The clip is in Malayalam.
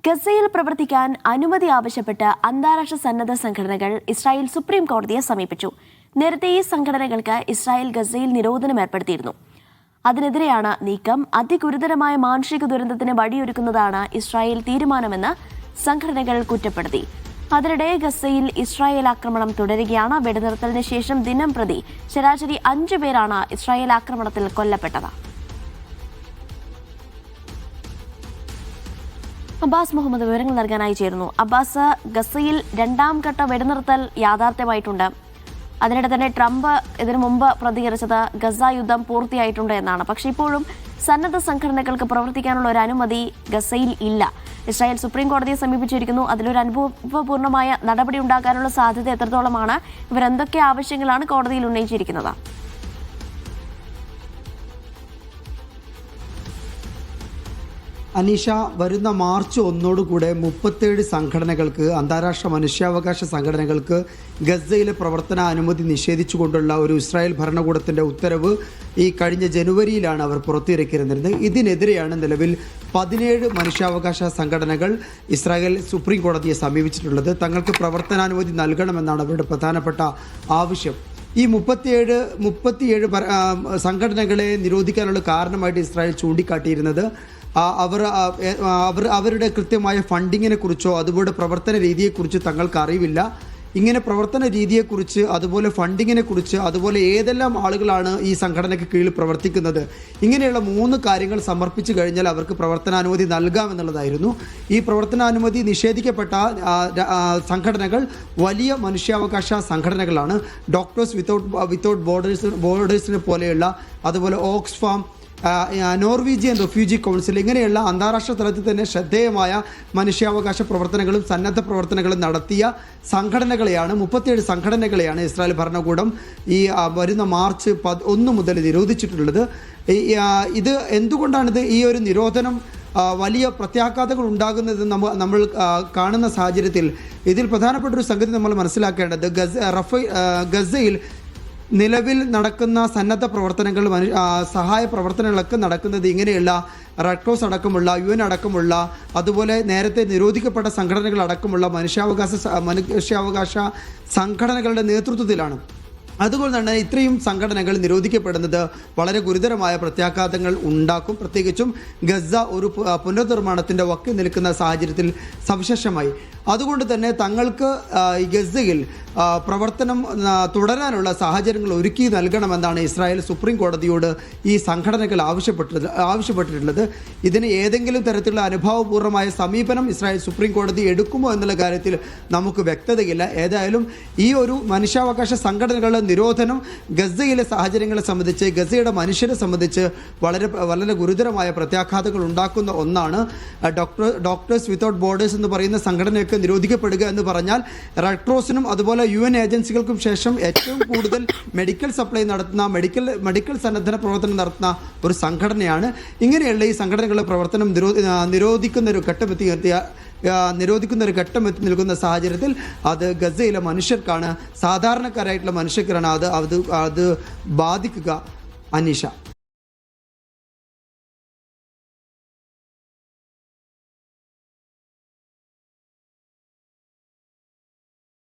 ഗസയിൽ പ്രവർത്തിക്കാൻ അനുമതി ആവശ്യപ്പെട്ട് അന്താരാഷ്ട്ര സന്നദ്ധ സംഘടനകൾ ഇസ്രായേൽ സുപ്രീം കോടതിയെ സമീപിച്ചു. നേരത്തെ ഈ സംഘടനകൾക്ക് ഇസ്രായേൽ ഗസയിൽ നിരോധനം ഏർപ്പെടുത്തിയിരുന്നു. അതിനെതിരെയാണ് നീക്കം. അതിഗുരുതരമായ മാനുഷിക ദുരന്തത്തിന് വഴിയൊരുക്കുന്നതാണ് ഇസ്രായേൽ തീരുമാനമെന്ന് സംഘടനകൾ കുറ്റപ്പെടുത്തി. അതിനിടെ ഗസയിൽ ഇസ്രായേൽ ആക്രമണം തുടരുകയാണ്. വെടിനിർത്തലിന് ശേഷം ദിനം പ്രതി ശരാശരി 5 പേരാണ് ഇസ്രായേൽ ആക്രമണത്തിൽ കൊല്ലപ്പെട്ടത്. അബ്ബാസ് മുഹമ്മദ് വിവരങ്ങൾ നൽകാനായി ചേരുന്നു. അബ്ബാസ്, ഗസയിൽ 2ാം ഘട്ട വെടിനിർത്തൽ യാഥാർത്ഥ്യമായിട്ടുണ്ട്. അതിനിടെ തന്നെ ട്രംപ് ഇതിനു മുമ്പ് പ്രതികരിച്ചത് ഗസ യുദ്ധം പൂർത്തിയായിട്ടുണ്ട് എന്നാണ്. പക്ഷേ ഇപ്പോഴും സന്നദ്ധ സംഘടനകൾക്ക് പ്രവർത്തിക്കാനുള്ള ഒരു അനുമതി ഗസയിൽ ഇല്ല. ഇസ്രായേൽ സുപ്രീം കോടതിയെ സമീപിച്ചിരിക്കുന്നു. അതിലൊരു അനുഭവപൂർണ്ണമായ നടപടി ഉണ്ടാകാനുള്ള സാധ്യത എത്രത്തോളമാണ്? ഇവരെന്തൊക്കെ ആവശ്യങ്ങളാണ് കോടതിയിൽ ഉന്നയിച്ചിരിക്കുന്നത്? അനീഷ, വരുന്ന മാർച്ച് 1 37 സംഘടനകൾക്ക്, അന്താരാഷ്ട്ര മനുഷ്യാവകാശ സംഘടനകൾക്ക് ഗസയിലെ പ്രവർത്തന അനുമതി നിഷേധിച്ചുകൊണ്ടുള്ള ഒരു ഇസ്രായേൽ ഭരണകൂടത്തിൻ്റെ ഉത്തരവ് ഈ കഴിഞ്ഞ ജനുവരിയിലാണ് അവർ പുറത്തിറക്കിയിരുന്നത്. ഇതിനെതിരെയാണ് നിലവിൽ 17 മനുഷ്യാവകാശ സംഘടനകൾ ഇസ്രായേൽ സുപ്രീം കോടതിയെ സമീപിച്ചിട്ടുള്ളത്. തങ്ങൾക്ക് പ്രവർത്തനാനുമതി നൽകണമെന്നാണ് അവരുടെ പ്രധാനപ്പെട്ട ആവശ്യം. ഈ 37 സംഘടനകളെ നിരോധിക്കാനുള്ള കാരണമായിട്ട് ഇസ്രായേൽ ചൂണ്ടിക്കാട്ടിയിരുന്നത് അവരുടെ കൃത്യമായ ഫണ്ടിങ്ങിനെ കുറിച്ചോ അതുപോലെ പ്രവർത്തന രീതിയെക്കുറിച്ച് തങ്ങൾക്ക് അറിവില്ല. ഇങ്ങനെ പ്രവർത്തന രീതിയെക്കുറിച്ച്, അതുപോലെ ഫണ്ടിങ്ങിനെ കുറിച്ച്, അതുപോലെ ഏതെല്ലാം ആളുകളാണ് ഈ സംഘടനയ്ക്ക് കീഴിൽ പ്രവർത്തിക്കുന്നത്, ഇങ്ങനെയുള്ള 3 കാര്യങ്ങൾ സമർപ്പിച്ചു കഴിഞ്ഞാൽ അവർക്ക് പ്രവർത്തനാനുമതി നൽകാമെന്നുള്ളതായിരുന്നു. ഈ പ്രവർത്തനാനുമതി നിഷേധിക്കപ്പെട്ട സംഘടനകൾ വലിയ മനുഷ്യാവകാശ സംഘടനകളാണ്. ഡോക്ടേഴ്സ് വിത്തൗട്ട് ബോർഡേഴ്സിനെ പോലെയുള്ള, അതുപോലെ ഓക്സ്ഫാം, നോർവീജിയൻ റെഫ്യൂജി കൗൺസിൽ, ഇങ്ങനെയുള്ള അന്താരാഷ്ട്ര തലത്തിൽ തന്നെ ശ്രദ്ധേയമായ മനുഷ്യാവകാശ പ്രവർത്തനങ്ങളും സന്നദ്ധ പ്രവർത്തനങ്ങളും നടത്തിയ സംഘടനകളെയാണ് 37 സംഘടനകളെയാണ് ഇസ്രായേൽ ഭരണകൂടം ഈ വരുന്ന മാർച്ച് 1 മുതൽ നിരോധിച്ചിട്ടുള്ളത്. ഇത് എന്തുകൊണ്ടാണിത് ഈ ഒരു നിരോധനം വലിയ പ്രത്യാഘാതങ്ങൾ ഉണ്ടാകുന്നത് നമ്മൾ കാണുന്ന സാഹചര്യത്തിൽ ഇതിൽ പ്രധാനപ്പെട്ട ഒരു സംഗതി നമ്മൾ മനസ്സിലാക്കേണ്ടത്, ഗസയിൽ നിലവിൽ നടക്കുന്ന സന്നദ്ധ പ്രവർത്തനങ്ങൾ, സഹായ പ്രവർത്തനങ്ങളൊക്കെ നടക്കുന്നത് ഇങ്ങനെയുള്ള റെഡ് ക്രോസ് അടക്കമുള്ള, UN അടക്കമുള്ള, അതുപോലെ നേരത്തെ നിരോധിക്കപ്പെട്ട സംഘടനകൾ അടക്കമുള്ള മനുഷ്യാവകാശ സംഘടനകളുടെ നേതൃത്വത്തിലാണ്. അതുകൊണ്ട് തന്നെ ഇത്രയും സംഘടനകൾ നിരോധിക്കപ്പെടുന്നത് വളരെ ഗുരുതരമായ പ്രത്യാഘാതങ്ങൾ ഉണ്ടാക്കും. പ്രത്യേകിച്ചും ഗസ ഒരു പുനർനിർമ്മാണത്തിൻ്റെ വക്കിൽ നിൽക്കുന്ന സാഹചര്യത്തിൽ സവിശേഷമായി. അതുകൊണ്ട് തന്നെ തങ്ങൾക്ക് ഗസയിൽ പ്രവർത്തനം തുടരാനുള്ള സാഹചര്യങ്ങൾ ഒരുക്കി നൽകണമെന്നാണ് ഇസ്രായേൽ സുപ്രീം കോടതിയോട് ഈ സംഘടനകൾ ആവശ്യപ്പെട്ടിട്ടുള്ളത്. ഇതിന് ഏതെങ്കിലും തരത്തിലുള്ള അനുഭാവപൂർവമായ സമീപനം ഇസ്രായേൽ സുപ്രീം കോടതി എടുക്കുമോ എന്നുള്ള കാര്യത്തിൽ നമുക്ക് വ്യക്തതയില്ല. ഏതായാലും ഈ ഒരു മനുഷ്യാവകാശ സംഘടനകളുടെ നിരോധനം ഗസയിലെ സാഹചര്യങ്ങളെ സംബന്ധിച്ച്, ഗസയുടെ മനുഷ്യരെ സംബന്ധിച്ച് വളരെ ഗുരുതരമായ പ്രത്യാഘാതങ്ങൾ ഉണ്ടാക്കുന്ന ഒന്നാണ്. ഡോക്ടേഴ്സ് വിത്തൗട്ട് ബോർഡേഴ്സ് എന്ന് പറയുന്ന സംഘടനയൊക്കെ നിരോധിക്കപ്പെടുക എന്ന് പറഞ്ഞാൽ റെഡ് ക്രോസിനും അതുപോലെ UN ഏജൻസികൾക്കും ശേഷം ഏറ്റവും കൂടുതൽ മെഡിക്കൽ സപ്ലൈ നടത്തുന്ന, മെഡിക്കൽ സന്നദ്ധ പ്രവർത്തനം നടത്തുന്ന ഒരു സംഘടനയാണ്. ഇങ്ങനെയുള്ള ഈ സംഘടനകളുടെ പ്രവർത്തനം നിരോധിക്കുന്ന ഒരു ഘട്ടം എത്തി നിൽക്കുന്ന സാഹചര്യത്തിൽ അത് ഗസയിലെ മനുഷ്യർക്കാണ്, സാധാരണക്കാരായിട്ടുള്ള മനുഷ്യർക്കാണ് അത് ബാധിക്കുക. അനീഷ.